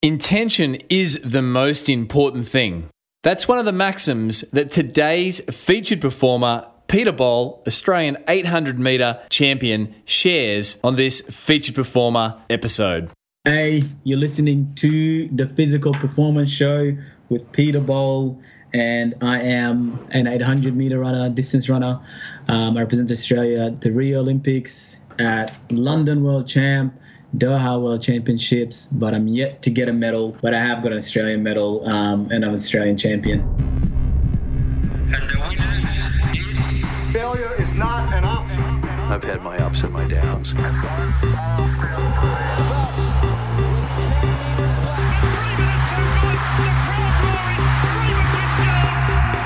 Intention is the most important thing. That's one of the maxims that today's featured performer, Peter Bol, Australian 800 metre champion, shares on this featured performer episode. Hey, you're listening to the Physical Performance Show with Peter Bol, and I am an 800 metre runner, distance runner. I represent Australia at the Rio Olympics, at London World Champ, Doha World Championships, but I'm yet to get a medal. But I have got an Australian medal, and I'm an Australian champion. And the winner is... Failure is not an option. I've had my ups and my downs.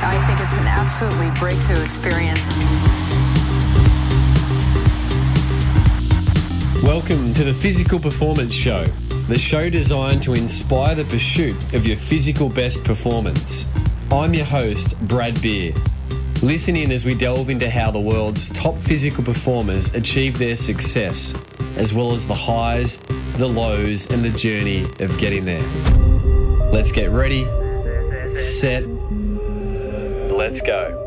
I think it's an absolutely breakthrough experience. Welcome to the Physical Performance Show, the show designed to inspire the pursuit of your physical best performance. I'm your host, Brad Beer. Listen in as we delve into how the world's top physical performers achieve their success, as well as the highs, the lows, and the journey of getting there. Let's get ready, set, let's go.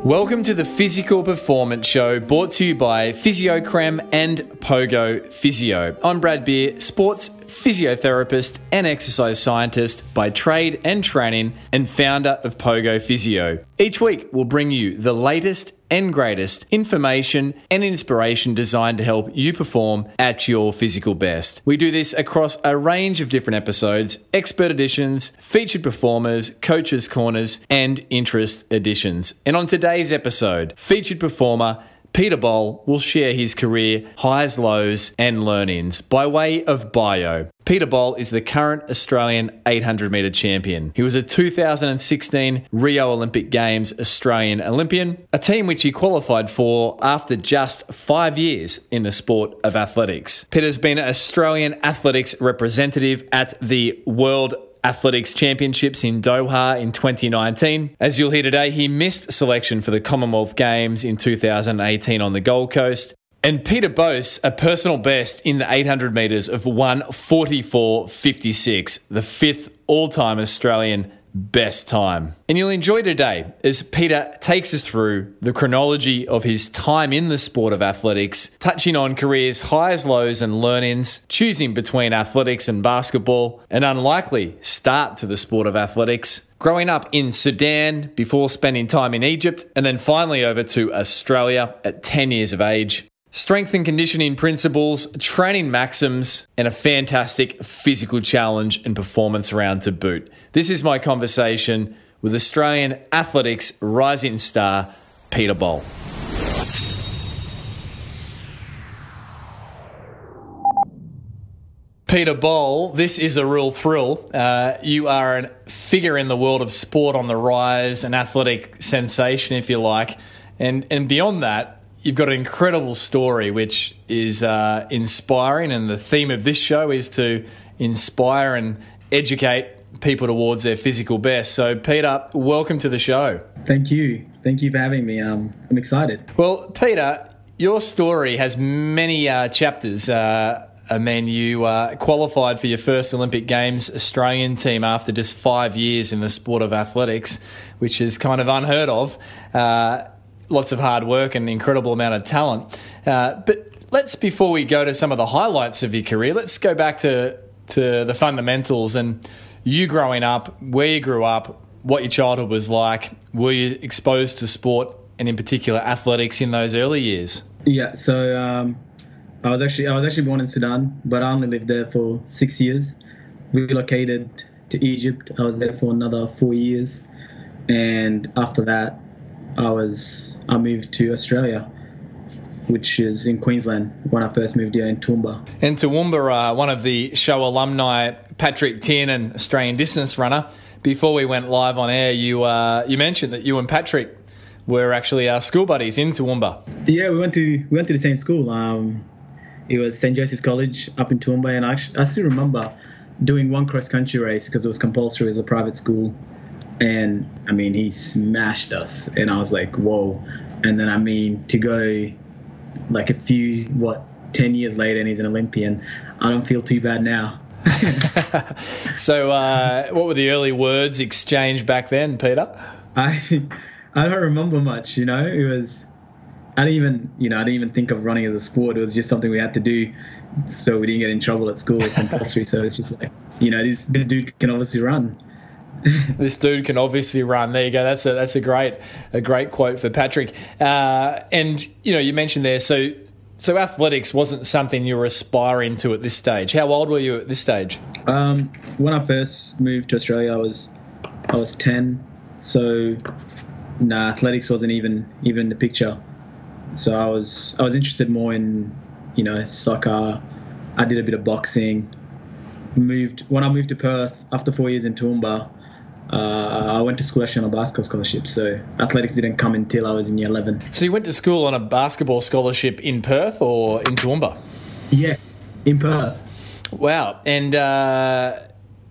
Welcome to the Physical Performance Show, brought to you by PhysioCrem and Pogo Physio. I'm Brad Beer, sports physiotherapist and exercise scientist by trade and training, and founder of Pogo Physio. Each week, we'll bring you the latest and greatest information and inspiration designed to help you perform at your physical best. We do this across a range of different episodes, expert editions, featured performers, coaches' corners, and interest editions. And on today's episode, featured performer Peter Bol will share his career highs, lows, and learnings by way of bio. Peter Bol is the current Australian 800 metre champion. He was a 2016 Rio Olympic Games Australian Olympian, a team which he qualified for after just 5 years in the sport of athletics. Peter's been an Australian athletics representative at the World Athletics Championships in Doha in 2019. As you'll hear today, he missed selection for the Commonwealth Games in 2018 on the Gold Coast. And Peter boasts a personal best in the 800 metres of 1:44.56, the fifth all-time Australian best time. And you'll enjoy today as Peter takes us through the chronology of his time in the sport of athletics, touching on career's highs, lows, and learnings, choosing between athletics and basketball, an unlikely start to the sport of athletics, growing up in Sudan before spending time in Egypt, and then finally over to Australia at 10 years of age. Strength and conditioning principles, training maxims, and a fantastic physical challenge and performance round to boot. This is my conversation with Australian athletics rising star, Peter Bol. Peter Bol, this is a real thrill. You are a figure in the world of sport on the rise, an athletic sensation, if you like. And beyond that, you've got an incredible story which is inspiring, and the theme of this show is to inspire and educate people towards their physical best. So, Peter, welcome to the show. Thank you. Thank you for having me. I'm excited. Well, Peter, your story has many chapters. You qualified for your first Olympic Games Australian team after just 5 years in the sport of athletics, which is kind of unheard of. Lots of hard work and an incredible amount of talent. But before we go to some of the highlights of your career, let's go back to the fundamentals and you growing up, where you grew up, what your childhood was like. Were you exposed to sport and in particular athletics in those early years? Yeah, so I was actually born in Sudan, but I only lived there for 6 years. Relocated to Egypt. I was there for another 4 years, and after that, I moved to Australia, which is in Queensland, when I first moved here in Toowoomba. And Toowoomba, one of the show alumni, Patrick Tiernan, Australian distance runner. Before we went live on air, you mentioned that you and Patrick were actually school buddies in Toowoomba. Yeah, we went to the same school. It was St. Joseph's College up in Toowoomba, and I still remember doing one cross-country race because it was compulsory as a private school. And, he smashed us. And I was like, whoa. And then, to go like a few, 10 years later and he's an Olympian. I don't feel too bad now. So what were the early words exchanged back then, Peter? I don't remember much, you know. It was, I didn't even think of running as a sport. It was just something we had to do so we didn't get in trouble at school. It's compulsory. So it's just like, you know, this dude can obviously run. This dude can obviously run. There you go. That's a great quote for Patrick. And you know, you mentioned there, so athletics wasn't something you were aspiring to at this stage. How old were you at this stage? When I first moved to Australia, I was 10. So athletics wasn't even in the picture. So I was interested more in, you know, soccer. I did a bit of boxing. When I moved to Perth after 4 years in Toowoomba, I went to school actually on a basketball scholarship. So athletics didn't come until I was in year 11. So you went to school on a basketball scholarship in Perth or in Toowoomba? Yeah, in Perth. Wow. And,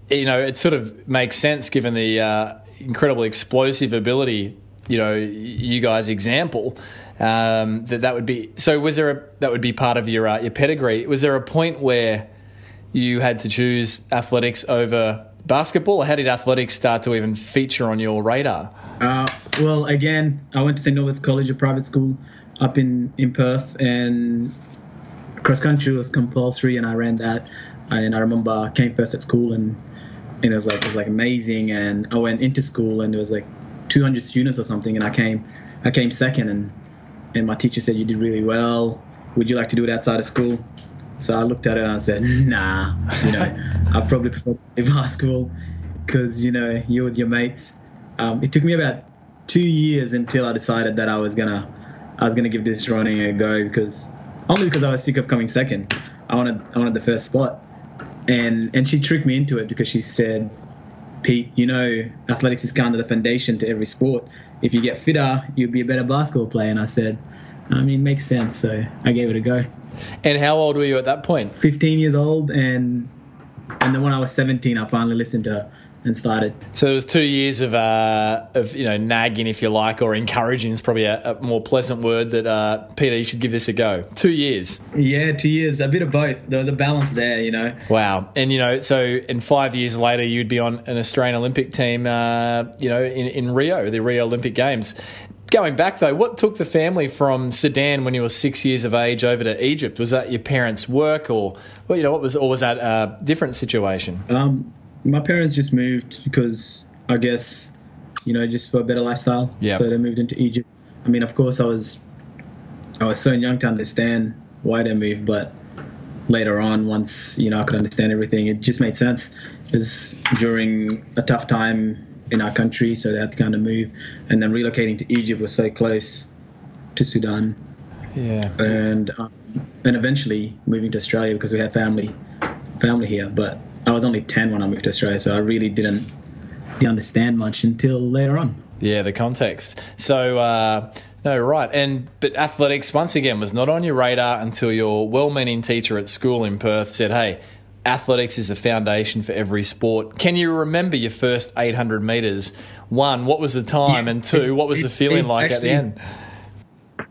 you know, it sort of makes sense given the incredible explosive ability, you know, you guys example, that would be. So that would be part of your pedigree. Was there a point where you had to choose athletics over basketball, or how did athletics start to even feature on your radar? Well, again, I went to St. Norbert's College, a private school up in Perth, and cross country was compulsory, and I ran that. And I remember I came first at school, and it was like amazing. And I went into school, and there was like 200 students or something, and I came second, and my teacher said, "You did really well. Would you like to do it outside of school?" So I looked at her and I said, "Nah, you know, I probably prefer to play basketball because, you know, you're with your mates." It took me about 2 years until I decided that I was gonna give this running a go, because I was sick of coming second. I wanted the first spot, and she tricked me into it because she said, "Pete, you know, athletics is kind of the foundation to every sport. If you get fitter, you'll be a better basketball player." And I said, "I mean, it makes sense." So I gave it a go. And how old were you at that point? 15 years old, and then when I was 17, I finally listened to her and started. So there was 2 years of you know, nagging, if you like, or encouraging is probably a more pleasant word, that Peter, you should give this a go. 2 years. Yeah, 2 years, a bit of both. There was a balance there, you know. Wow. And you know, so in 5 years later, you'd be on an Australian Olympic team, you know, in Rio, the Rio Olympic Games. Going back, though, what took the family from Sudan when you were 6 years of age over to Egypt? Was that your parents' work, or well, you know, was that a different situation? My parents just moved because, I guess, you know, just for a better lifestyle. Yeah. So they moved into Egypt. I mean, of course, I was so young to understand why they moved, but later on, once, you know, I could understand everything, it just made sense. It was during a tough time in our country, so they had to kind of move, and then relocating to Egypt was so close to Sudan. Yeah. And eventually moving to Australia because we had family here. But I was only 10 when I moved to Australia, so I really didn't understand much until later on. Yeah, the context. So no, right. But athletics once again was not on your radar until your well-meaning teacher at school in Perth said, "Hey, athletics is the foundation for every sport." Can you remember your first 800 metres? One, what was the time? Yes, and two, what was the feeling like at the end?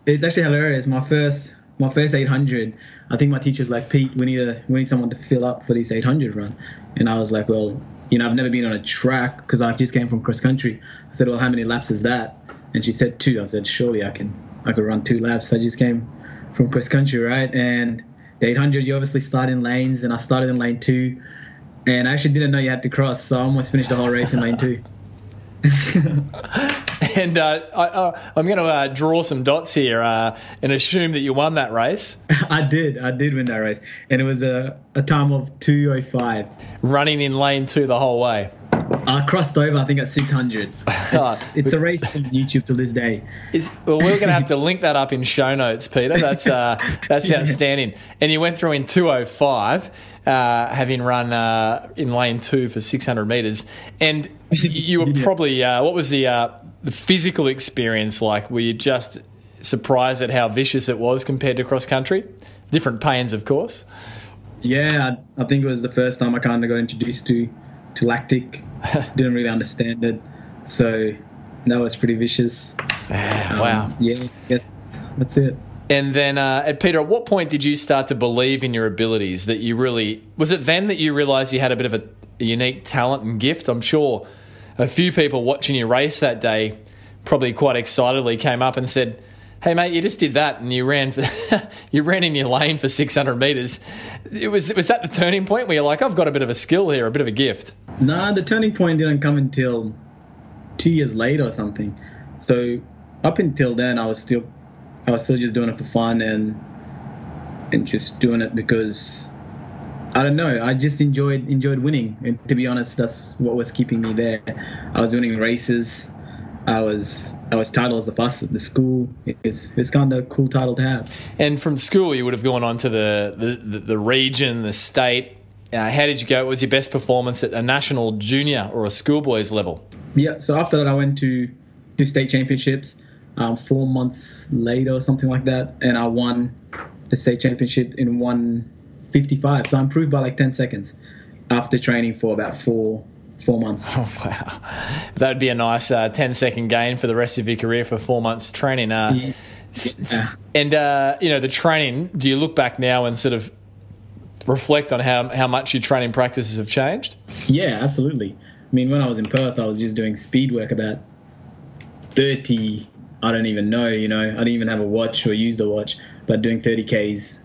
It's actually hilarious. My first 800, I think my teacher's like, "Pete, we need someone to fill up for this 800 run." And I was like, "Well, you know, I've never been on a track because I just came from cross country." I said, "Well, how many laps is that?" And she said 2. I said, "Surely I could run 2 laps. I just came from cross country, right?" And the 800, you obviously start in lanes, and I started in lane 2, and I actually didn't know you had to cross, so I almost finished the whole race in lane 2. And I'm going to draw some dots here and assume that you won that race. I did win that race, and it was a time of 2:05. Running in lane 2 the whole way. I crossed over, I think, at 600. It's a race on YouTube to this day. Well, we're going to have to link that up in show notes, Peter. That's outstanding. And you went through in 2:05, having run in lane 2 for 600 metres. And you were probably, what was the physical experience like? Were you just surprised at how vicious it was compared to cross country? Different pains, of course. Yeah, I think it was the first time I kind of got introduced to lactic. Didn't really understand it, so that was pretty vicious. Wow. Yeah, I guess that's it. And then, Peter, at what point did you start to believe in your abilities? That you really was it then that you realised you had a bit of a unique talent and gift? I'm sure a few people watching you race that day probably quite excitedly came up and said, "Hey mate, you just did that and you ran you ran in your lane for 600 metres." Was that the turning point where you're like, "I've got a bit of a skill here, a bit of a gift"? Nah, the turning point didn't come until 2 years later or something. So up until then, I was still just doing it for fun and just doing it because I don't know. I just enjoyed winning, and to be honest, that's what was keeping me there. I was winning races. I was titled as the fastest at the school. It's kind of a cool title to have. And from school, you would have gone on to the region, the state. How did you go? What was your best performance at a national junior or a schoolboys level? Yeah, so after that, I went to state championships 4 months later or something like that, and I won the state championship in 1:55. So I improved by like 10 seconds after training for about four months. Oh, wow. That would be a nice 10-second gain for the rest of your career for 4 months training. Yeah. And, the training, do you look back now and sort of reflect on how much your training practices have changed? Yeah, absolutely. I mean, when I was in Perth, I was just doing speed work about 30, I don't even know, I didn't even have a watch or use the watch, but doing 30 Ks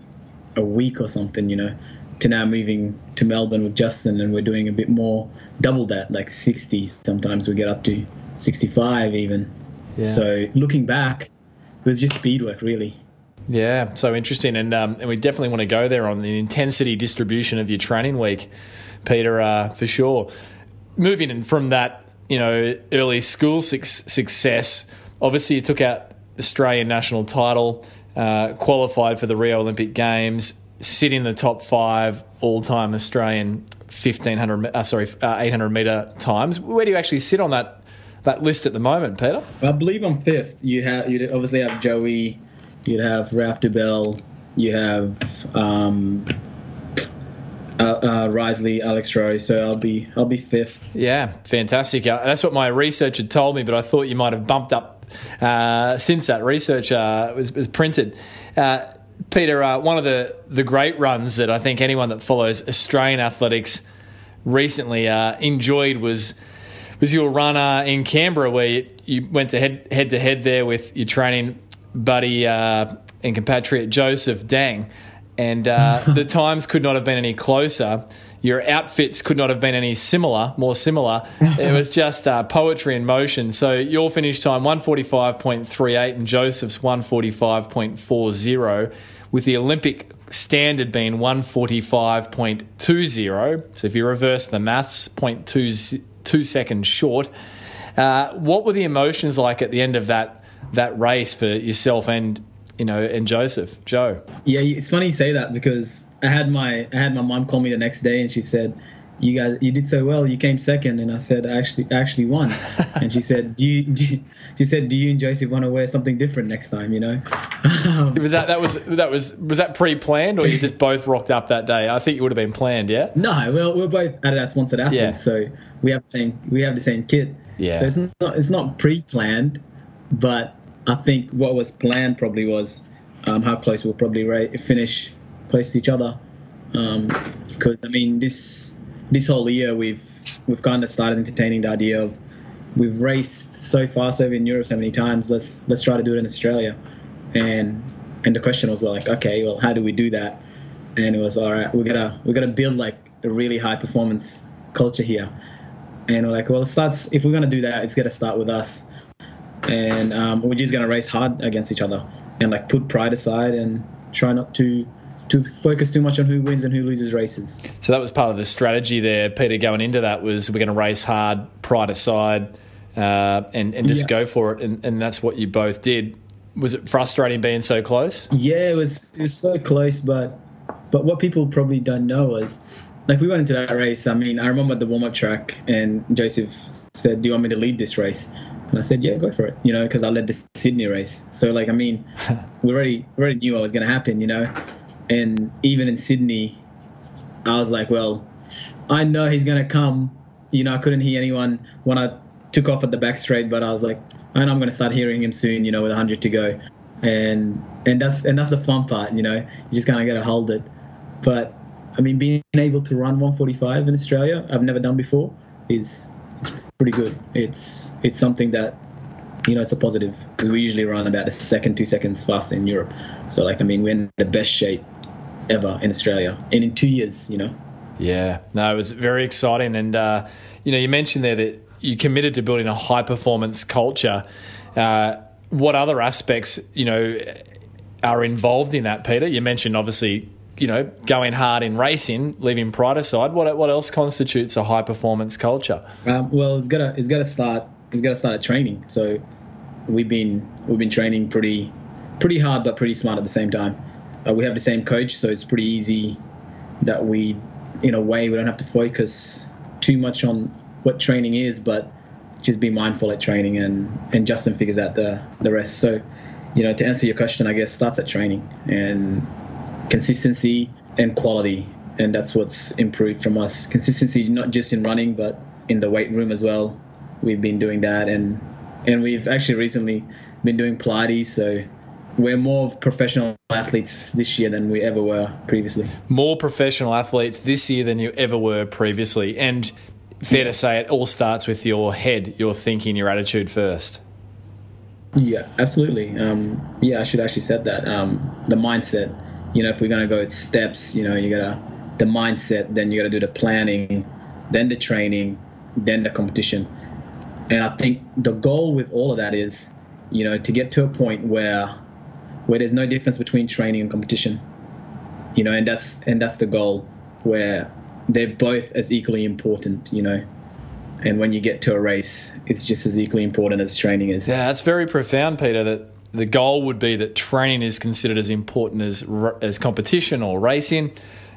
a week or something, to now moving to Melbourne with Justin, and we're doing a bit more, double that, like 60. Sometimes we get up to 65 even. Yeah. So looking back, it was just speed work, really. Yeah, so interesting. And we definitely want to go there on the intensity distribution of your training week, Peter, for sure. Moving in from that, early school success, obviously you took out Australian national title, qualified for the Rio Olympic Games, sit in the top 5 all-time Australian 800 metre times. Where do you actually sit on that list at the moment, Peter? I believe I'm 5th. You'd obviously have Joey, you'd have Ralph Dubell, you have Risley, Alex Rowe, so I'll be 5th. Yeah, fantastic. That's what my research had told me, but I thought you might have bumped up since that research was printed. Peter, one of the great runs that I think anyone that follows Australian athletics recently enjoyed was your run in Canberra, where you went to head to head there with your training buddy and compatriot Joseph Dang, and the times could not have been any closer. Your outfits could not have been any more similar. It was just poetry in motion. So your finish time, 1:45.38, and Joseph's 1:45.40, with the Olympic standard being 1:45.20. So if you reverse the maths, 0.2 seconds short. What were the emotions like at the end of that race for yourself and Joseph, Joe? Yeah, it's funny you say that, because I had my mom call me the next day and she said, "You did so well. You came second." And I said, "I actually won." And she said, "Do you and Joseph want to wear something different next time?" Was that pre-planned, or you just both rocked up that day? I think it would have been planned. Yeah. No, we're both Adidas sponsored athletes, so we have the same kit. Yeah. So it's not pre-planned, but I think what was planned probably was how close we'll probably finish close to each other. Because I mean, this whole year we've kind of started entertaining the idea of, we've raced so fast over in Europe so many times. Let's try to do it in Australia. And the question was, well, like, okay, well, how do we do that? And it was, all right, we're gonna build like a really high performance culture here. And we're like, well, if we're gonna do that, it's gonna start with us. And we're just gonna race hard against each other and like put pride aside and try not to focus too much on who wins and who loses races. So that was part of the strategy there, Peter, going into that, was we're going to race hard, pride aside, and just go for it. And that's what you both did. Was it frustrating being so close? Yeah, it was so close, but what people probably don't know was, like, we went into that race. I mean, I remember the warm-up track, and Joseph said, "Do you want me to lead this race?" And I said, "Yeah, go for it," because I led the Sydney race. So, like, I mean, we already knew what was going to happen, And even in Sydney, I was like, well, I know he's going to come. I couldn't hear anyone when I took off at the back straight, but I was like, I know I'm going to start hearing him soon, with 100 to go. and that's the fun part. You just kind of got to hold it. But I mean, being able to run 145 in Australia, I've never done before, it's pretty good. It's something that, it's a positive, because we usually run about 2 seconds faster in Europe. So we're in the best shape ever in Australia, and in 2 years. Yeah, no, it was very exciting, and you mentioned there that you committed to building a high performance culture. What other aspects are involved in that, Peter? You mentioned obviously going hard in racing, leaving pride aside. What else constitutes a high performance culture? Well, it's gotta start at training. So we've been training pretty hard, but pretty smart at the same time. We have the same coach, so it's pretty easy that we don't have to focus too much on what training is, but just be mindful at training, and Justin figures out the rest. So, to answer your question, I guess starts at training and consistency and quality, and that's what's improved from us. Consistency, not just in running, but in the weight room as well. We've been doing that, and we've actually recently been doing Pilates, so we're more professional athletes this year than we ever were previously. More professional athletes this year than you ever were previously, and fair to say it all starts with your head, your thinking, your attitude first. Yeah, absolutely. I should actually said that. The mindset, if we're going to go at steps, you got the mindset, then you got to do the planning, then the training, then the competition. And I think the goal with all of that is, to get to a point where there's no difference between training and competition, and that's the goal, where they're both as equally important, and when you get to a race, it's just as equally important as training is. Yeah, that's very profound, Peter, that the goal would be that training is considered as important as competition or racing,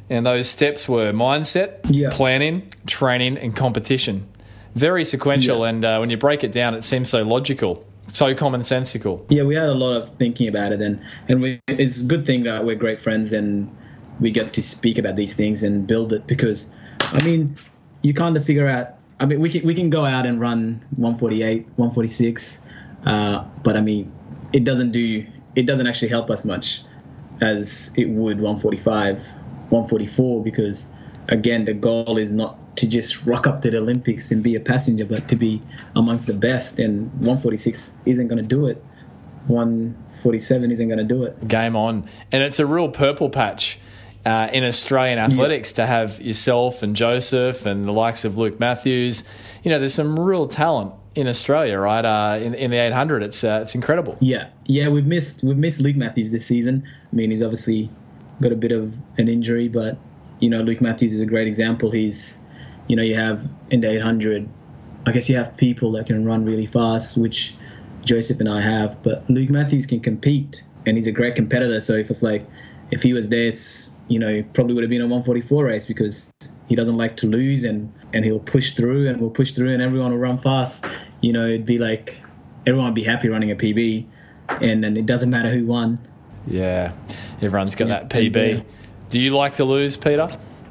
and those steps were mindset, planning, training, and competition. Very sequential, and when you break it down, it seems so logical, so commonsensical. Yeah, we had a lot of thinking about it, and it's a good thing that we're great friends and we get to speak about these things and build it, because, you kind of figure out, we can go out and run 148, 146, but it doesn't actually help us much as it would 145, 144, because again, the goal is not to just rock up to the Olympics and be a passenger, but to be amongst the best, and 146 isn't going to do it. 147 isn't going to do it. Game on. And it's a real purple patch in Australian athletics to have yourself and Joseph and the likes of Luke Matthews. There's some real talent in Australia, right? In the 800, it's incredible. Yeah, we've missed Luke Matthews this season. He's obviously got a bit of an injury, but Luke Matthews is a great example. He's, you have in the 800, I guess you have people that can run really fast, which Joseph and I have, but Luke Matthews can compete, and he's a great competitor. So if he was there, it's, probably would have been a 144 race, because he doesn't like to lose, and he'll push through, and we'll push through, and everyone will run fast. It'd be like everyone would be happy running a PB, and then it doesn't matter who won. Yeah, everyone's got that PB. Do you like to lose, Peter?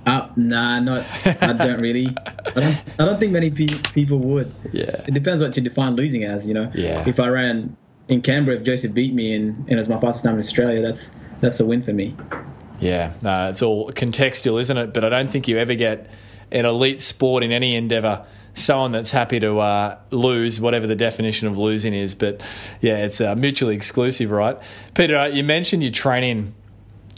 Nah, I don't really. I don't think many people would. Yeah. It depends what you define losing as, Yeah. If I ran in Canberra, if Joseph beat me and it was my fastest time in Australia, that's a win for me. Yeah, no, it's all contextual, isn't it? But I don't think you ever get an elite sport in any endeavour someone that's happy to lose, whatever the definition of losing is. But yeah, it's mutually exclusive, right? Peter, you mentioned your training,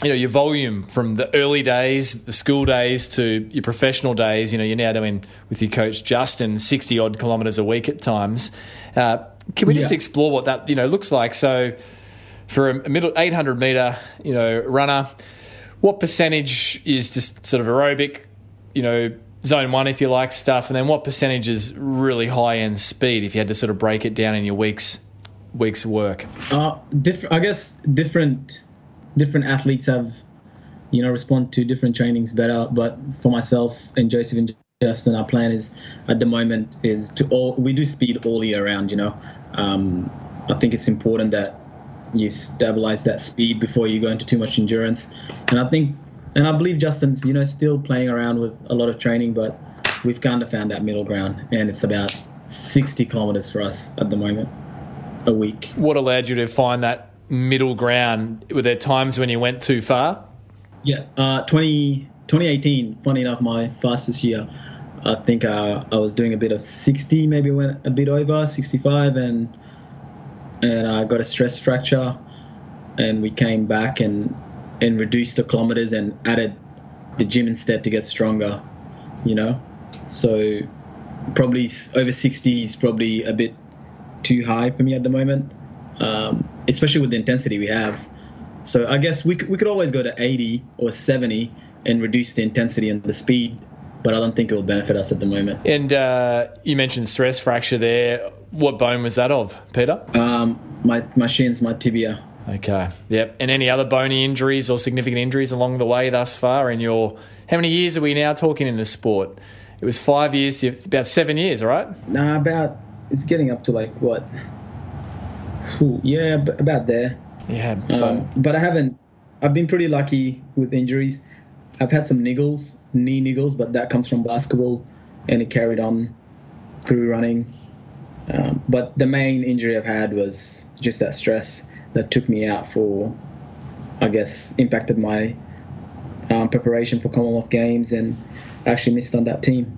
your volume from the early days, the school days, to your professional days. You're now doing, with your coach Justin, 60-odd kilometres a week at times. Can we just explore what that looks like? So for a middle 800-metre runner, what percentage is just sort of aerobic, zone one, if you like, stuff, and then what percentage is really high-end speed, if you had to sort of break it down in your week's work? I guess different athletes have, respond to different trainings better. But for myself and Joseph and Justin, our plan is, at the moment, is we do speed all year round. I think it's important that you stabilize that speed before you go into too much endurance. And I believe Justin's, still playing around with a lot of training, but we've kind of found that middle ground, and it's about 60 kilometers for us at the moment a week. What allowed you to find that middle ground? Were there times when you went too far? Yeah, 2018, funny enough, my fastest year. I think I was doing a bit of 60, maybe went a bit over 65, and I got a stress fracture, and we came back and reduced the kilometers and added the gym instead to get stronger, you know. So probably over 60 is probably a bit too high for me at the moment, especially with the intensity we have. So I guess we could always go to 80 or 70 and reduce the intensity and the speed, but I don't think it will benefit us at the moment. And you mentioned stress fracture there. What bone was that of, Peter? My shins, my tibia. Okay. Yep. And any other bony injuries or significant injuries along the way thus far in your... How many years are we now talking in the sport? It was 5 years, about 7 years, right? Nah, it's getting up to like what? Yeah, about there. Yeah. So, but I've been pretty lucky with injuries. I've had some knee niggles, but that comes from basketball, and it carried on through running. But the main injury I've had was just that stress that took me out for, I guess, impacted my preparation for Commonwealth Games, and actually missed on that team.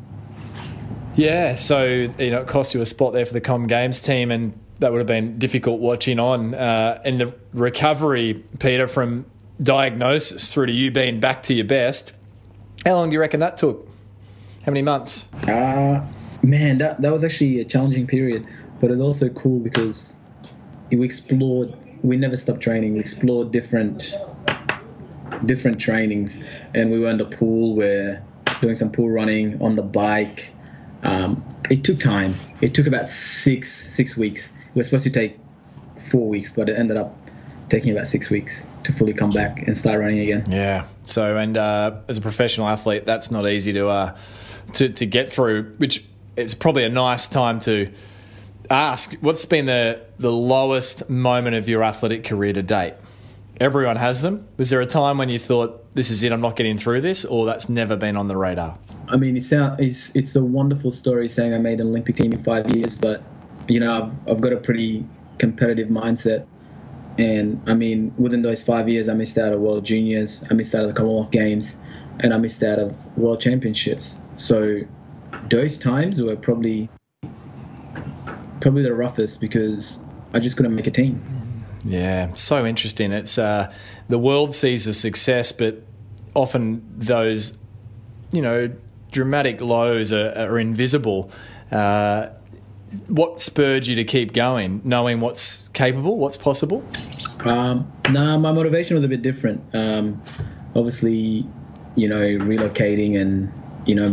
Yeah, so it cost you a spot there for the Com Games team, and that would have been difficult watching on. And the recovery, Peter, from diagnosis through to you being back to your best, how long do you reckon that took? How many months? Man, that was actually a challenging period, but it was also cool because we never stopped training. We explored different trainings, and we were in the pool, we're doing some pool running, on the bike. It took time. It took about six weeks. It was supposed to take 4 weeks, but it ended up taking about 6 weeks to fully come back and start running again. Yeah. So, and as a professional athlete, that's not easy to get through, which is probably a nice time to ask, what's been the lowest moment of your athletic career to date? Everyone has them. Was there a time when you thought, this is it, I'm not getting through this, or that's never been on the radar? I mean, it's a wonderful story saying I made an Olympic team in 5 years, but, I've got a pretty competitive mindset. And, I mean, within those 5 years, I missed out of World Juniors, I missed out of the Commonwealth Games, and I missed out of World Championships. So those times were probably the roughest because I just couldn't make a team. Yeah, so interesting. It's the world sees the success, but often those, dramatic lows are invisible. What spurred you to keep going, knowing what's capable, what's possible? My motivation was a bit different. Obviously, relocating and,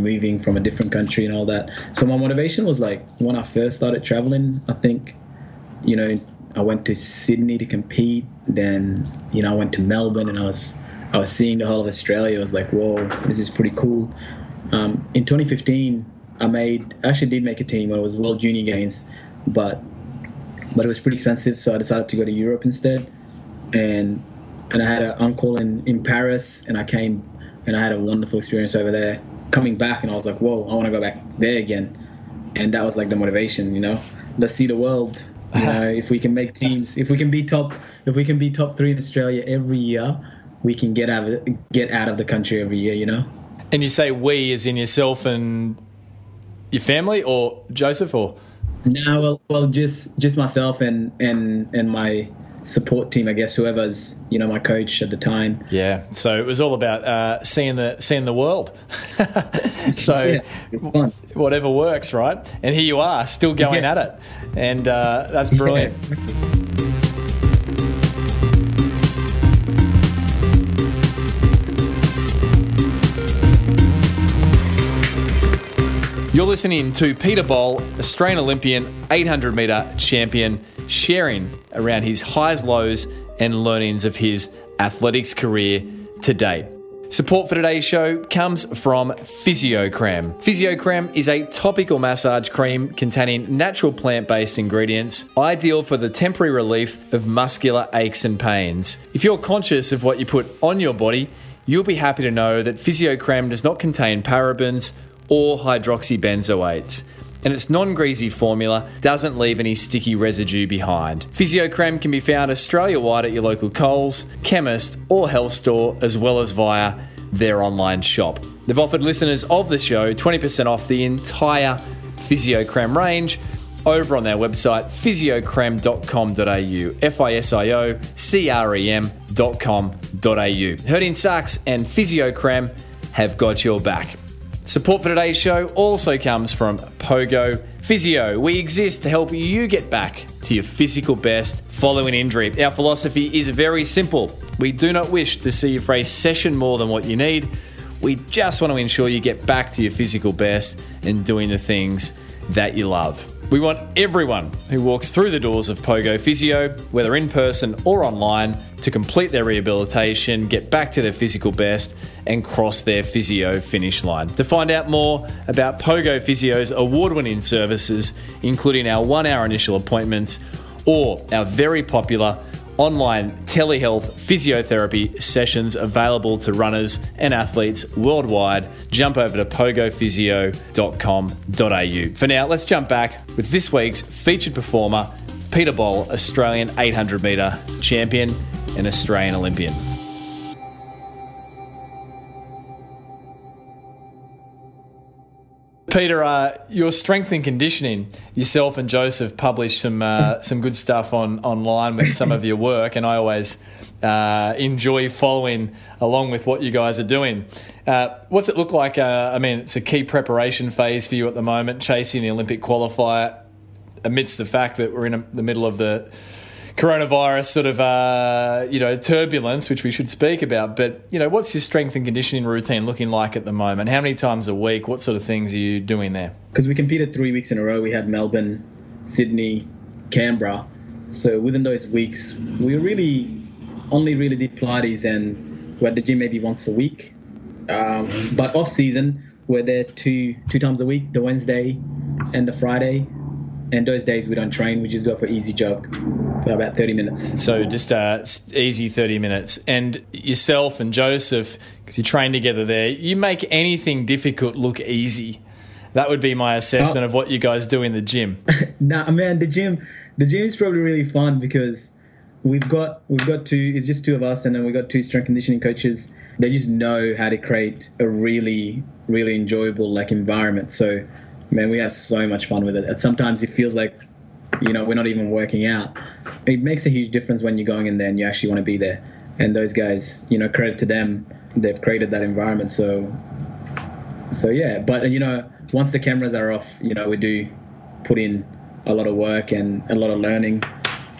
moving from a different country and all that. So my motivation was like when I first started traveling, I think, I went to Sydney to compete. Then, I went to Melbourne, and I was seeing the whole of Australia. I was like, whoa, this is pretty cool. In 2015, I actually did make a team when it was World Junior Games, but it was pretty expensive, so I decided to go to Europe instead. And I had an uncle in Paris, and I came, and I had a wonderful experience over there. Coming back, and I was like, whoa, I want to go back there again. And that was like the motivation, let's see the world. If we can make teams, if we can be top 3 in Australia every year, we can get out of the country every year, And you say we as in yourself and your family, or Joseph, or? No, well, just myself and my support team, I guess, whoever's my coach at the time. Yeah, so it was all about seeing the world. So yeah, it's fun. Whatever works, right? And here you are, still going at it, and that's brilliant. Yeah. You're listening to Peter Boll, Australian Olympian, 800-metre champion, sharing around his highs, lows and learnings of his athletics career to date. Support for today's show comes from PhysioCrem. PhysioCrem is a topical massage cream containing natural plant-based ingredients, ideal for the temporary relief of muscular aches and pains. If you're conscious of what you put on your body, you'll be happy to know that PhysioCrem does not contain parabens or hydroxybenzoates. and its non-greasy formula doesn't leave any sticky residue behind. PhysioCrem can be found Australia-wide at your local Coles, chemist or health store, as well as via their online shop. They've offered listeners of the show 20% off the entire PhysioCrem range over on their website, physiocrem.com.au, FISIOCREM.com.au. Herding Sachs and PhysioCrem have got your back. Support for today's show also comes from Pogo Physio. We exist to help you get back to your physical best following injury. Our philosophy is very simple. We do not wish to see you for a session more than what you need. We just want to ensure you get back to your physical best and doing the things that you love. We want everyone who walks through the doors of Pogo Physio, whether in person or online, to complete their rehabilitation, get back to their physical best, and cross their physio finish line. To find out more about Pogo Physio's award-winning services, including our 1-hour initial appointments or our very popular online telehealth physiotherapy sessions available to runners and athletes worldwide, jump over to pogophysio.com.au. For now, let's jump back with this week's featured performer, Peter Boll, Australian 800 metre champion and Australian Olympian. Peter, your strength and conditioning, yourself and Joseph published some good stuff online with some of your work, and I always enjoy following along with what you guys are doing. What's it look like? I mean, it's a key preparation phase for you at the moment, chasing the Olympic qualifier amidst the fact that we're in the middle of the coronavirus sort of, turbulence, which we should speak about. But, what's your strength and conditioning routine looking like at the moment? How many times a week? What sort of things are you doing there? Because we competed 3 weeks in a row. We had Melbourne, Sydney, Canberra. So within those weeks, we only really did Pilates, and we're at the gym maybe once a week. But off season, we're there two times a week, the Wednesday and the Friday. And those days we don't train, we just go for easy jog for about 30 minutes. So just easy 30 minutes. And yourself and Joseph, because you train together there, you make anything difficult look easy. That would be my assessment of what you guys do in the gym. Nah, man, the gym is probably really fun because we've got it's just two of us, and then we've got two strength conditioning coaches. They just know how to create a really, really enjoyable environment. So, man, we have so much fun with it. And sometimes it feels like, we're not even working out. It makes a huge difference when you're going in there and you actually want to be there. And those guys, credit to them, they've created that environment. So yeah. But, once the cameras are off, we do put in a lot of work and a lot of learning.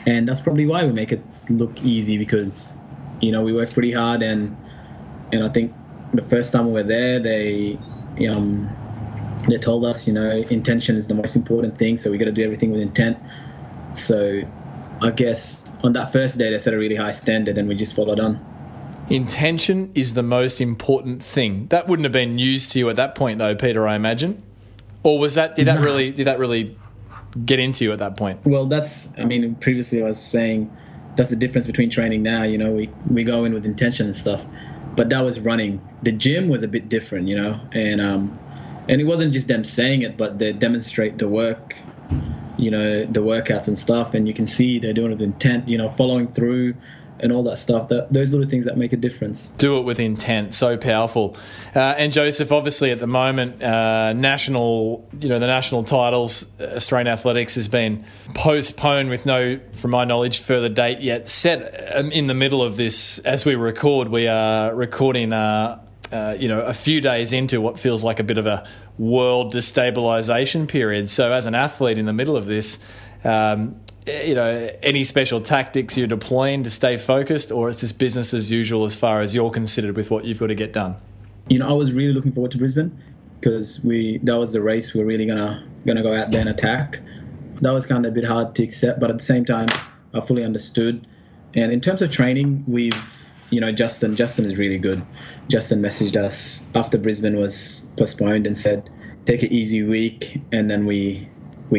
And that's probably why we make it look easy, because, we work pretty hard. And I think the first time we were there, they told us, intention is the most important thing, so we got to do everything with intent. So I guess on that first day, they set a really high standard, and we just followed on. Intention is the most important thing. That wouldn't have been news to you at that point, though, Peter, I imagine. Or was that? Did that really get into you at that point? Well, previously I was saying that's the difference between training now. We go in with intention and stuff, but that was running. The gym was a bit different, and it wasn't just them saying it, but they demonstrate the work, the workouts and stuff. And you can see they're doing it with intent, following through and all that stuff. Those little things that make a difference. Do it with intent. So powerful. And Joseph, obviously at the moment, the national titles, Australian athletics has been postponed with no, from my knowledge, further date yet set. In the middle of this, as we record, we are recording a few days into what feels like a bit of a world destabilization period. So as an athlete in the middle of this, any special tactics you're deploying to stay focused, or it's just business as usual as far as you're considered with what you've got to get done? I was really looking forward to Brisbane, because that was the race we're really gonna go out there and attack. That was kind of a bit hard to accept, but at the same time, I fully understood. And in terms of training, Justin is really good. Justin messaged us after Brisbane was postponed and said, take an easy week, and then we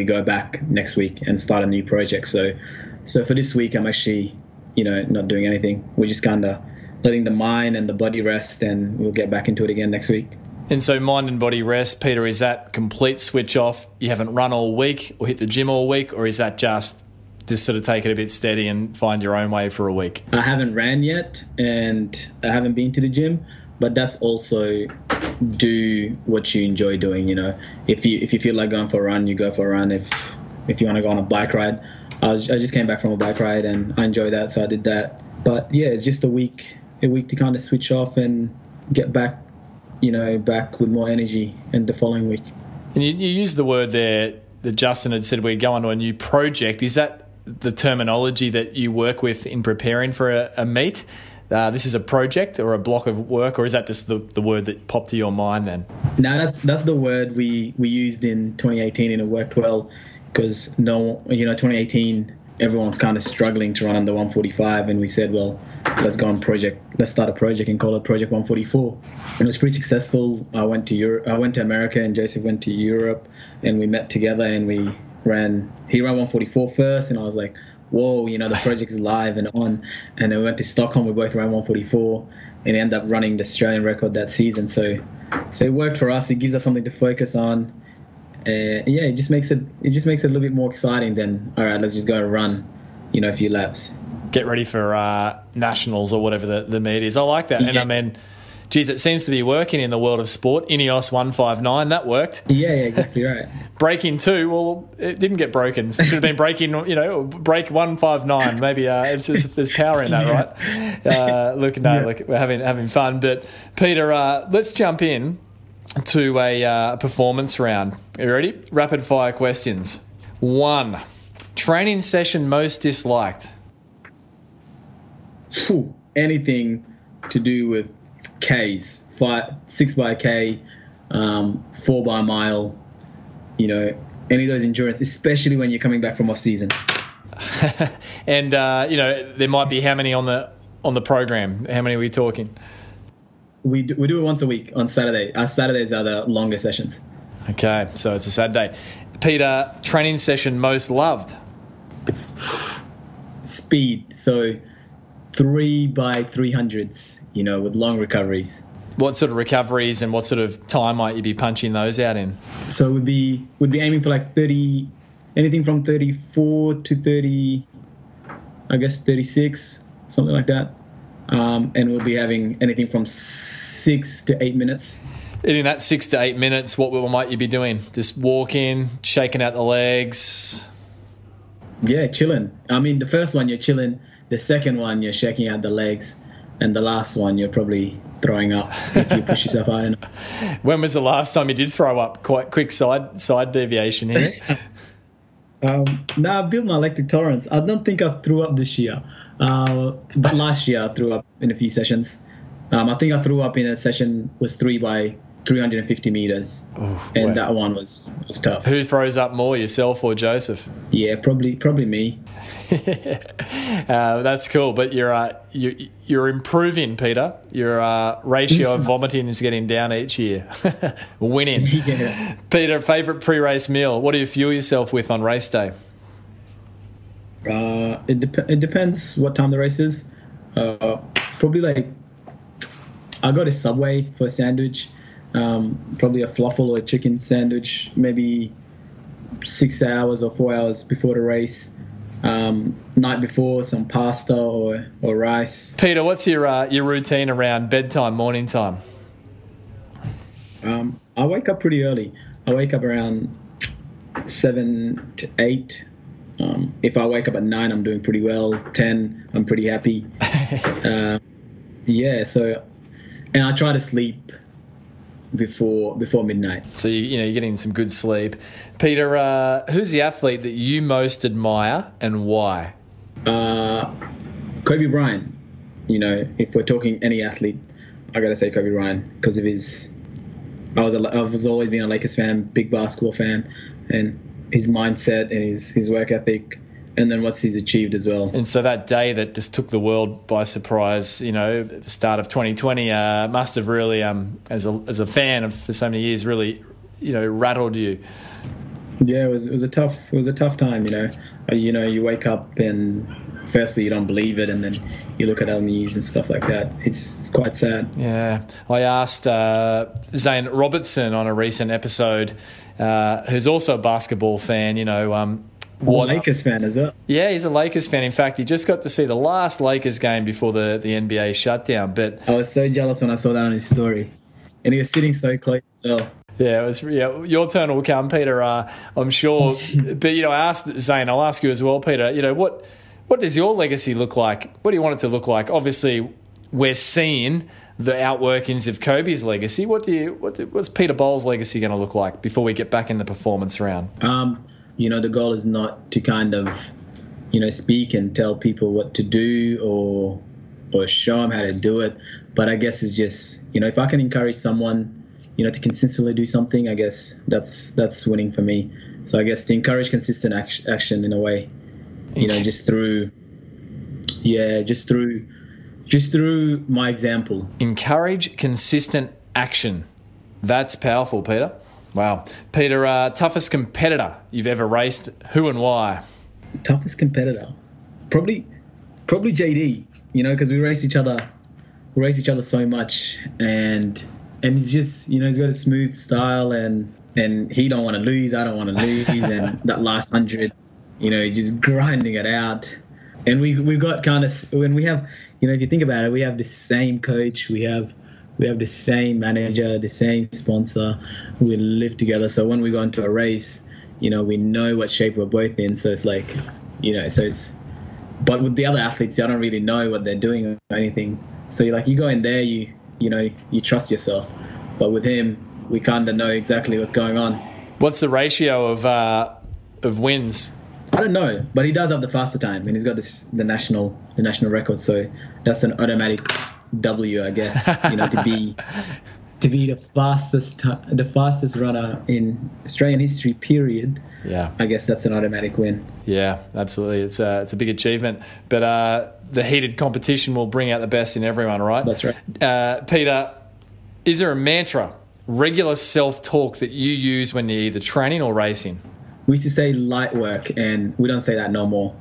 go back next week and start a new project. So for this week, I'm actually, not doing anything. We're just kind of letting the mind and the body rest, and we'll get back into it again next week. And so mind and body rest, Peter, is that complete switch off? You haven't run all week or hit the gym all week, or is that just sort of take it a bit steady and find your own way for a week? I haven't ran yet and I haven't been to the gym, but that's also do what you enjoy doing. You know, if you feel like going for a run, you go for a run. If you want to go on a bike ride, I just came back from a bike ride and I enjoy that, so I did that. But yeah, it's just a week to kind of switch off and get back, back with more energy and the following week. And you used the word there that Justin had said we're going to a new project. Is that the terminology that you work with in preparing for a meet? This is a project or a block of work, or is that just the word that popped to your mind then? No, that's the word we used in 2018, and it worked well because 2018 everyone's kind of struggling to run under 145, and we said, well, let's start a project and call it Project 144. And it was pretty successful. I went to America, and Joseph went to Europe, and we met together and he ran 144 first, and I was like, whoa, the project is live and on. And then we went to Stockholm, we both ran 144 and ended up running the Australian record that season. So it worked for us. It gives us something to focus on. It just makes it a little bit more exciting than, all right, let's just go and run, a few laps. Get ready for nationals or whatever the meet is. I like that. Yeah. And I mean, geez, it seems to be working in the world of sport. Ineos 159, that worked. Yeah, exactly right. Breaking 2, well, it didn't get broken. It should have been breaking, break 159. Maybe there's power in that, right? Look, we're having fun. But Peter, let's jump in to a performance round. Are you ready? Rapid fire questions. 1, training session most disliked. Anything to do with Ks, 6 by K, 4 by mile, any of those endurance, especially when you're coming back from off season. And there might be how many on the program? How many are we talking? We do it once a week on Saturday. Our Saturdays are the longer sessions. Okay, so it's a Saturday. Peter, training session most loved? Speed. So 3 by 300s, with long recoveries. What sort of recoveries and what sort of time might you be punching those out in? So we'd be aiming for like 30, anything from 34 to 30, I guess 36, something like that. And we'll be having anything from 6 to 8 minutes. And in that 6 to 8 minutes, what might you be doing? Just walking, shaking out the legs? Yeah, chilling. I mean, the first one you're chilling. The second one you're shaking out the legs. And the last one you're probably throwing up if you push yourself hard enough. When was the last time you did throw up? Quite quick side deviation here. I built my electric tolerance. I don't think I threw up this year. But last year I threw up in a few sessions. I think I threw up in a session was 3 by 350 meters. And that one was tough. Who throws up more, yourself or Joseph? Yeah, probably me. That's cool, but you're improving, Peter. Your ratio of vomiting is getting down each year. Winning. Yeah. Peter, favourite pre-race meal? What do you fuel yourself with on race day? It depends what time the race is. Probably I go to Subway for a sandwich. Probably a fluffle or a chicken sandwich, maybe 6 hours or 4 hours before the race. Night before, some pasta or rice. Peter, what's your routine around bedtime, morning time? I wake up pretty early. I wake up around 7 to 8. If I wake up at 9, I'm doing pretty well. 10, I'm pretty happy. And I try to sleep before midnight. So you're getting some good sleep. Peter, who's the athlete that you most admire and why? Kobe Bryant. If we're talking any athlete, I gotta say Kobe Bryant because of his. I was always been a Lakers fan, big basketball fan, and his mindset and his work ethic. And then what he's achieved as well. And so that day that just took the world by surprise, at the start of 2020, must have really, as a fan for so many years, really, rattled you. Yeah, it was a tough time. You wake up and firstly you don't believe it, and then you look at our news and stuff like that. It's quite sad. Yeah. I asked Zane Robertson on a recent episode, who's also a basketball fan, He's a Lakers fan as well. Yeah, he's a Lakers fan. In fact, he just got to see the last Lakers game before the NBA shutdown. But I was so jealous when I saw that on his story. And he was sitting so close as well. Yeah, your turn will come, Peter, I'm sure. But, I asked Zane, I'll ask you as well, Peter, what does your legacy look like? What do you want it to look like? Obviously, we're seeing the outworkings of Kobe's legacy. What's Peter Bowles' legacy going to look like before we get back in the performance round? The goal is not to kind of, speak and tell people what to do or show them how to do it. But I guess it's just, if I can encourage someone, to consistently do something, I guess that's winning for me. So I guess to encourage consistent action in a way, just through my example. Encourage consistent action. That's powerful, Peter. Wow. Peter, toughest competitor you've ever raced, who and why? Toughest competitor? Probably JD, because we race each other so much, and he's just, he's got a smooth style, and he don't want to lose, I don't want to lose, and that last 100, just grinding it out. And we've got kind of, when we have, if you think about it, we have the same coach, we have the same manager, the same sponsor, we live together. So when we go into a race, we know what shape we're both in. So it's like, so it's, but with the other athletes, I don't really know what they're doing or anything. So you go in there, you trust yourself. But with him, we kind of know exactly what's going on. What's the ratio of wins? I don't know, but he does have the faster time, and he's got the national record. So that's an automatic W, I guess. To be the fastest runner in Australian history, period. Yeah, I guess that's an automatic win. Yeah, absolutely. It's a big achievement, but the heated competition will bring out the best in everyone, right? That's right. Peter, is there a mantra, regular self-talk that you use when you're either training or racing? We used to say light work, and we don't say that no more.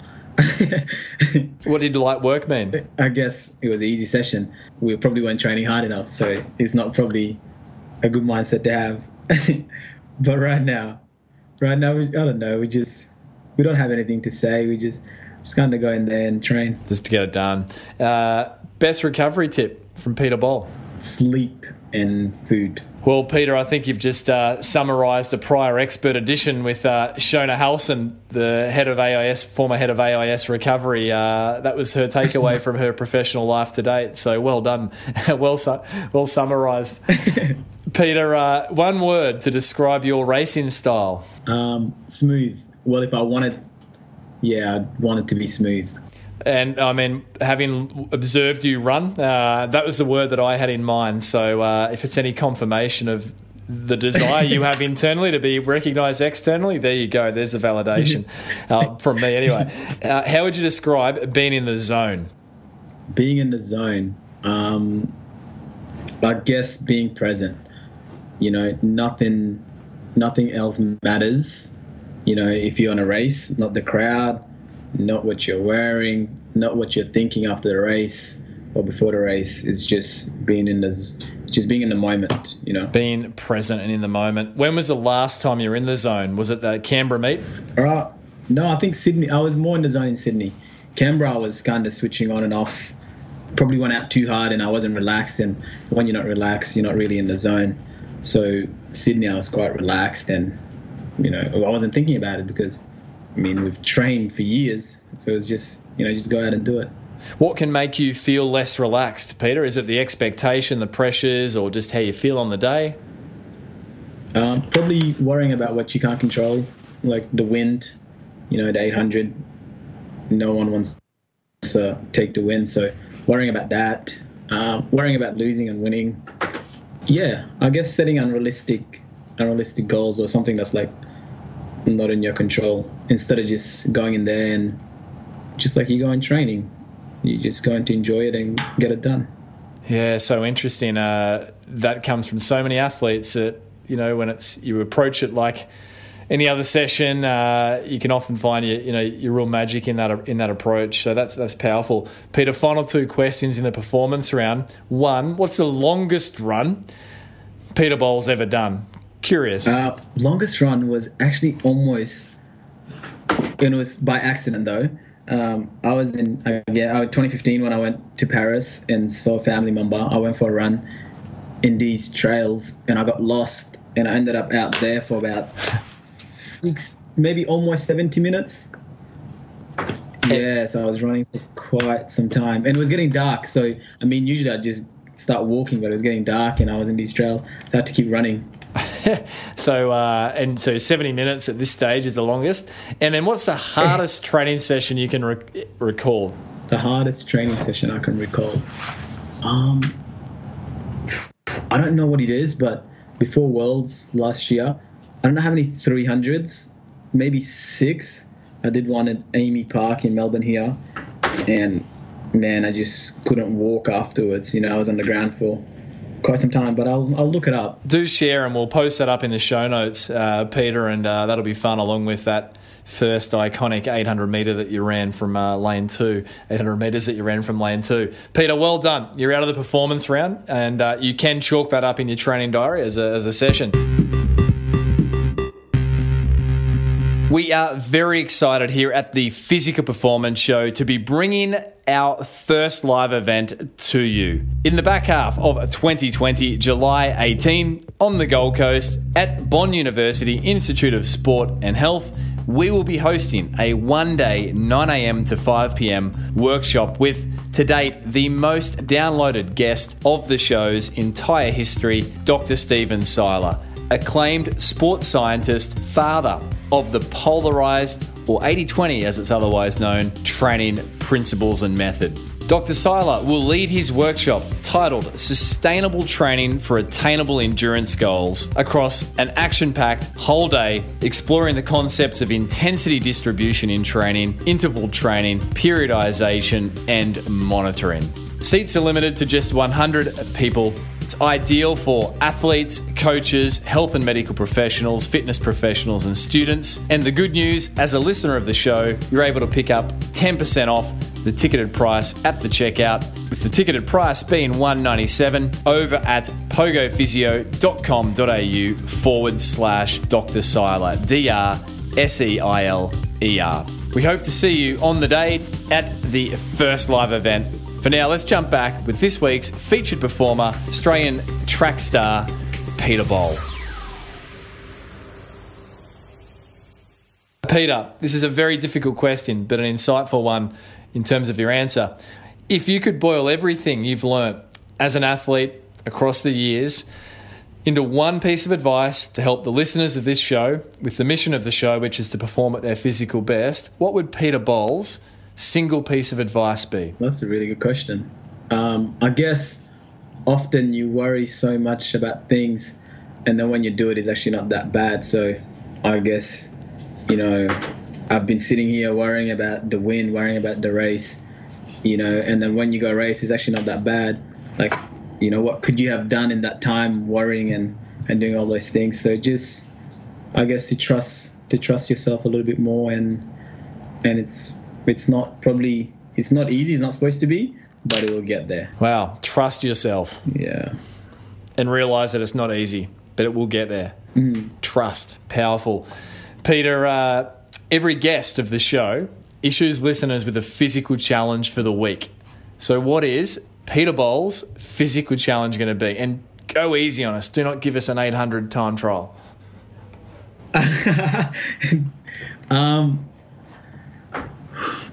What did light work mean? I guess it was an easy session. We probably weren't training hard enough, so it's not probably a good mindset to have. But right now, I don't know. We don't have anything to say. We just kind of go in there and train. Just to get it done. Best recovery tip from Peter Boll? Sleep and food. Well, Peter, I think you've just summarised a prior expert edition with Shona Halson, the former head of AUS recovery. That was her takeaway from her professional life to date. So well done, well summarised. Peter, one word to describe your racing style. Smooth. Well, if I wanted, I'd want it to be smooth. And, I mean, having observed you run, that was the word that I had in mind. So if it's any confirmation of the desire you have internally to be recognised externally, there you go. There's the validation from me anyway. How would you describe being in the zone? Being in the zone, I guess being present. Nothing else matters. If you're on a race, not the crowd, not what you're wearing, not what you're thinking after the race or before the race. Is just being in the moment, Being present and in the moment. When was the last time you were in the zone? Was it the Canberra meet? No, I think Sydney. I was more in the zone in Sydney. Canberra, I was kind of switching on and off. Probably went out too hard and I wasn't relaxed. And when you're not relaxed, you're not really in the zone. So Sydney, I was quite relaxed and, I wasn't thinking about it because, we've trained for years, so it's just, just go out and do it. What can make you feel less relaxed, Peter? Is it the expectation, the pressures, or just how you feel on the day? Probably worrying about what you can't control, like the wind, the 800. No one wants to take the win, so worrying about that, worrying about losing and winning. Yeah, I guess setting unrealistic goals or something that's like not in your control, instead of just going in there and just like you go in training, you're just going to enjoy it and get it done. Yeah, so interesting. That comes from so many athletes that, when you approach it like any other session, you can often find your real magic in that approach. So that's powerful. Peter, final two questions in the performance round. One, what's the longest run Peter Bowles ever done? Curious. Longest run was actually almost, and it was by accident though. I was in 2015 when I went to Paris and saw a family member. I went for a run in these trails and I got lost and I ended up out there for about maybe almost 70 minutes. Yeah, so I was running for quite some time and it was getting dark. So, I mean, usually I'd just start walking, but it was getting dark and I was in these trails. So I had to keep running. So 70 minutes at this stage is the longest. And then what's the hardest training session you can recall? The hardest training session I can recall. I don't know what it is, but before Worlds last year, I don't know how many 300s, maybe 6. I did one at Amy Park in Melbourne here. And, man, I just couldn't walk afterwards. I was on the ground for quite some time, but I'll look it up. Do share, and we'll post that up in the show notes, Peter, and that'll be fun along with that first iconic 800 metre that you ran from lane 2, 800 metres that you ran from lane 2. Peter, well done. You're out of the performance round, and you can chalk that up in your training diary as a session. We are very excited here at the Physical Performance Show to be bringing our first live event to you. In the back half of 2020, July 18, on the Gold Coast at Bond University Institute of Sport and Health, we will be hosting a one-day 9 a.m. to 5 p.m. workshop with, to date, the most downloaded guest of the show's entire history, Dr. Stephen Seiler, acclaimed sports scientist, father of the polarized, or 80-20 as it's otherwise known, training principles and method. Dr. Seiler will lead his workshop titled Sustainable Training for Attainable Endurance Goals across an action-packed whole day exploring the concepts of intensity distribution in training, interval training, periodization, and monitoring. Seats are limited to just 100 people. It's ideal for athletes, coaches, health and medical professionals, fitness professionals, and students. And the good news, as a listener of the show, you're able to pick up 10% off the ticketed price at the checkout, with the ticketed price being $197 over at pogophysio.com.au/Dr. Seiler, DrSeiler. We hope to see you on the day at the first live event. For now, let's jump back with this week's featured performer, Australian track star, Peter Bowles. Peter, this is a very difficult question, but an insightful one in terms of your answer. If you could boil everything you've learnt as an athlete across the years into one piece of advice to help the listeners of this show with the mission of the show, which is to perform at their physical best, what would Peter Bowles' single piece of advice be? That's a really good question. I guess often you worry so much about things and then when you do it, it's actually not that bad. So I guess, I've been sitting here worrying about the win, worrying about the race, and then when you go race, it's actually not that bad. Like, what could you have done in that time worrying and doing all those things? So just, I guess, to trust yourself a little bit more, and it's not easy, it's not supposed to be, but it will get there. Wow, trust yourself. Yeah. And realise that it's not easy, but it will get there. Trust, powerful. Peter, every guest of the show issues listeners with a physical challenge for the week. So what is Peter Bowles' physical challenge going to be? And go easy on us. Do not give us an 800 time trial.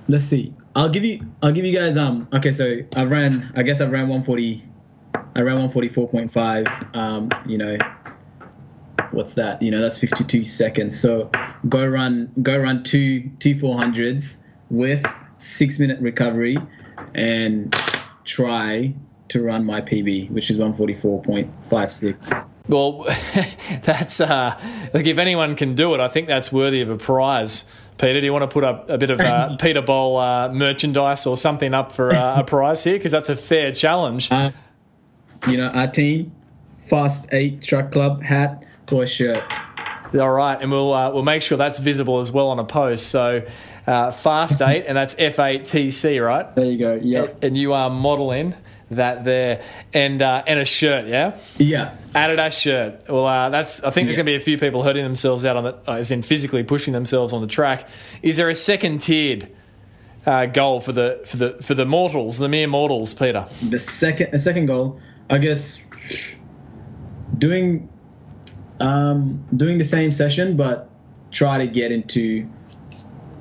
Let's see. I'll give you guys okay, so I've ran 144.5. What's that? That's 52 seconds. So go run two 400s with 6-minute recovery and try to run my PB, which is 144.56. Well, that's like, if anyone can do it, I think that's worthy of a prize. Peter, do you want to put up a bit of Peter Bowl merchandise or something up for a prize here? Because that's a fair challenge. Our team, Fast 8 Truck Club hat or a shirt. All right, and we'll make sure that's visible as well on a post. So Fast 8, and that's F8TC, right? There you go. Yeah. And you are modelling that there, and a shirt, yeah. Yeah. Adidas shirt. Well, I think there's going to be a few people hurting themselves out on the, as in physically pushing themselves on the track. Is there a second tiered goal for the mortals, the mere mortals, Peter? The second goal, I guess, doing the same session, but try to get into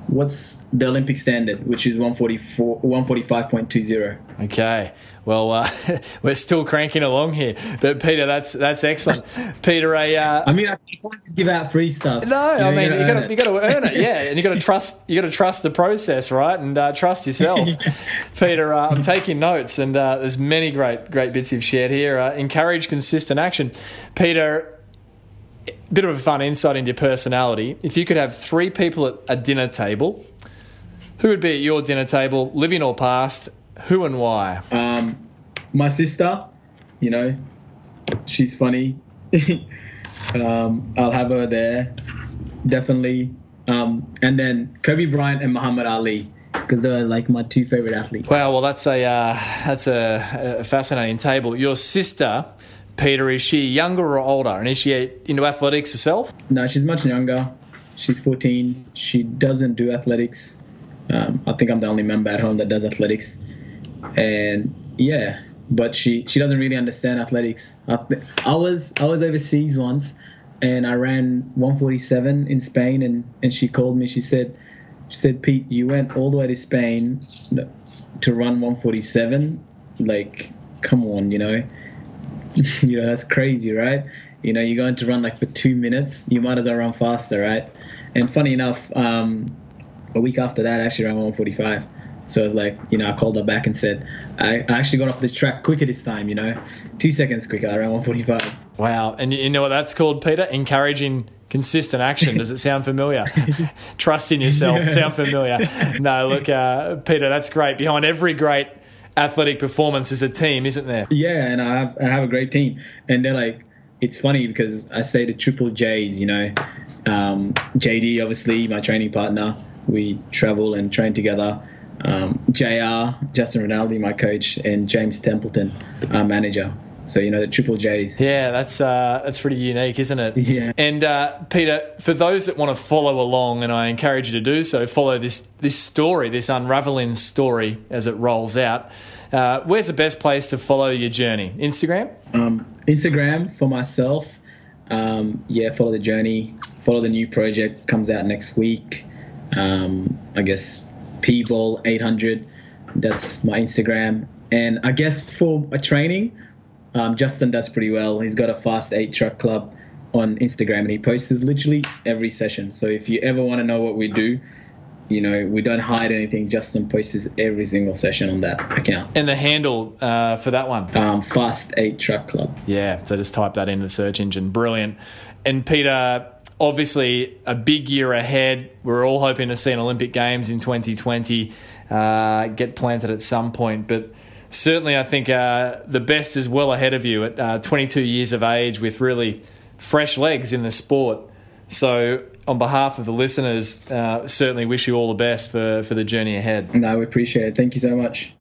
what's the Olympic standard, which is 145.20. Okay. Well, we're still cranking along here, but Peter, that's excellent. Peter, I can't just give out free stuff. No, I mean you got to earn it, yeah, and you got to trust the process, right, and trust yourself. Peter, I'm taking notes, and there's many great bits you've shared here. Encourage consistent action, Peter. Bit of a fun insight into your personality. If you could have 3 people at a dinner table, who would be at your dinner table, living or past? Who and why? My sister, she's funny. I'll have her there, definitely. And then Kobe Bryant and Muhammad Ali, because they're like my 2 favorite athletes. Wow, well that's a fascinating table. Your sister, Peter, is she younger or older? And is she into athletics herself? No, she's much younger. She's 14. She doesn't do athletics. I think I'm the only member at home that does athletics. And yeah, but she doesn't really understand athletics. I was overseas once, and I ran 147 in Spain, and she called me. She said, Pete, you went all the way to Spain to run 147. Like, come on, that's crazy, right? You're going to run like for 2 minutes. You might as well run faster, right? And funny enough, a week after that, I actually ran 145. So I was like, I called her back and said, I actually got off the track quicker this time, 2 seconds quicker. I ran 145. Wow. And you know what that's called, Peter? Encouraging consistent action. Does it sound familiar? Trust in yourself. Yeah. Sound familiar? No, look, Peter, that's great. Behind every great athletic performance is a team, isn't there? Yeah, and I have a great team. And they're like, it's funny because I say the triple J's, JD, obviously, my training partner. We travel and train together. JR, Justin Ronaldo, my coach, and James Templeton, our manager. So, the triple J's. Yeah, that's pretty unique, isn't it? Yeah. And, Peter, for those that want to follow along, and I encourage you to do so, follow this story, this unraveling story as it rolls out. Where's the best place to follow your journey? Instagram? Instagram for myself. Follow the journey. Follow the new project. Comes out next week. I guess P-Ball 800. That's my Instagram. And I guess for a training, Justin does pretty well. He's got a Fast 8 Truck Club on Instagram, and he posts literally every session. So if you ever want to know what we do, we don't hide anything. Justin posts every single session on that account. And the handle for that one? Fast 8 Truck Club. Yeah, so just type that in the search engine. Brilliant. And Peter, obviously a big year ahead. We're all hoping to see an Olympic Games in 2020 get planted at some point. But certainly I think the best is well ahead of you at 22 years of age with really fresh legs in the sport. So on behalf of the listeners, certainly wish you all the best for the journey ahead. No, we appreciate it. Thank you so much.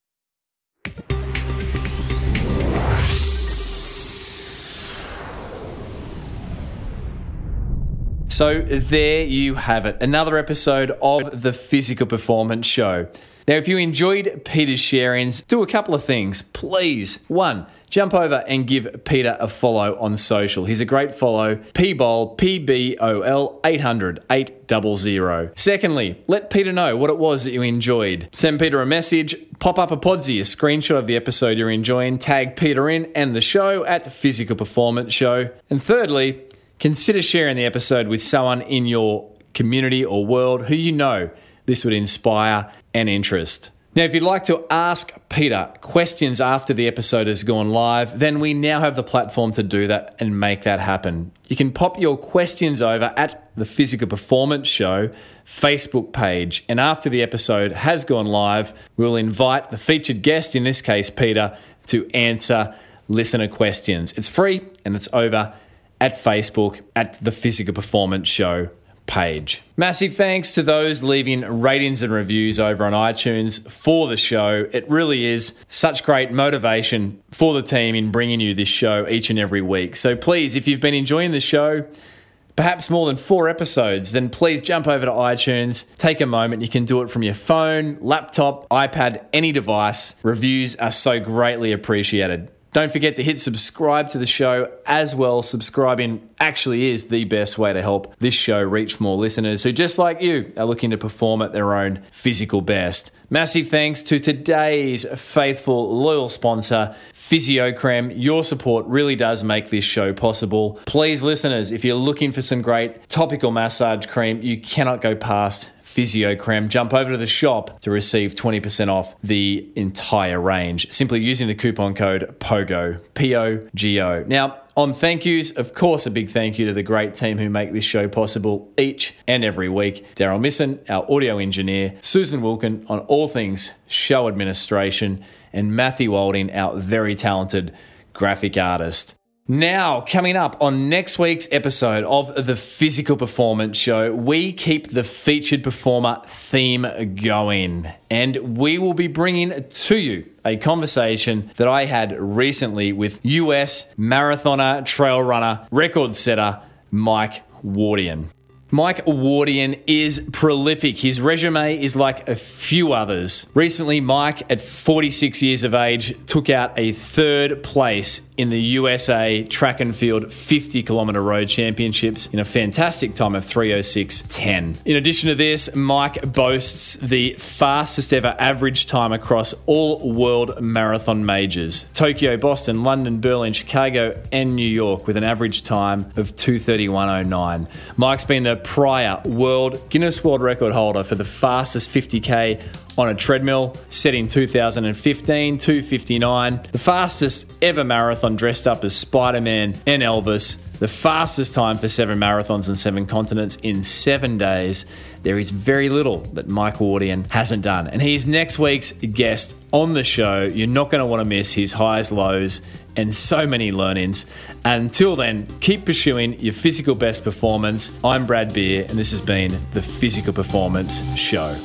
So there you have it, another episode of the Physical Performance Show. Now, if you enjoyed Peter's sharings, do a couple of things, please. 1, jump over and give Peter a follow on social. He's a great follow, P-Bol, P-B-O-L 800 800. Secondly, let Peter know what it was that you enjoyed. Send Peter a message, pop up a podsy, a screenshot of the episode you're enjoying, tag Peter in and the show at Physical Performance Show. And thirdly, consider sharing the episode with someone in your community or world who you know this would inspire and interest. Now, if you'd like to ask Peter questions after the episode has gone live, then we now have the platform to do that and make that happen. You can pop your questions over at the Physical Performance Show Facebook page. And after the episode has gone live, we'll invite the featured guest, in this case Peter, to answer listener questions. It's free and it's over at Facebook at the Physical Performance Show page. Massive thanks to those leaving ratings and reviews over on iTunes for the show. It really is such great motivation for the team in bringing you this show each and every week. So please, if you've been enjoying the show, perhaps more than 4 episodes, then please jump over to iTunes, take a moment. You can do it from your phone, laptop, iPad, any device. Reviews are so greatly appreciated. Don't forget to hit subscribe to the show as well. Subscribing actually is the best way to help this show reach more listeners who, just like you, are looking to perform at their own physical best. Massive thanks to today's faithful, loyal sponsor, PhysioCrem. Your support really does make this show possible. Please, listeners, if you're looking for some great topical massage cream, you cannot go past PhysioCrem. Jump over to the shop to receive 20% off the entire range, simply using the coupon code POGO, P-O-G-O. Now, on thank yous, of course, a big thank you to the great team who make this show possible each and every week. Daryl Misson, our audio engineer, Susan Wilkin on all things show administration, and Matthew Walding, our very talented graphic artist. Now, coming up on next week's episode of the Physical Performance Show, we keep the featured performer theme going, and we will be bringing to you a conversation that I had recently with US marathoner, trail runner, record setter, Mike Wardian. Mike Wardian is prolific. His resume is like a few others. Recently, Mike, at 46 years of age, took out a 3rd place in the USA track and field 50-kilometer road championships in a fantastic time of 3:06:10. In addition to this, Mike boasts the fastest ever average time across all world marathon majors: Tokyo, Boston, London, Berlin, Chicago, and New York, with an average time of 2:31:09. Mike's been the prior Guinness World Record holder for the fastest 50K on a treadmill, set in 2015, 2:59. The fastest ever marathon dressed up as Spider-Man and Elvis. The fastest time for 7 marathons and 7 continents in 7 days. There is very little that Mike Wardian hasn't done. And he's next week's guest on the show. You're not going to want to miss his highs, lows, and so many learnings. Until then, keep pursuing your physical best performance. I'm Brad Beer, and this has been the Physical Performance Show.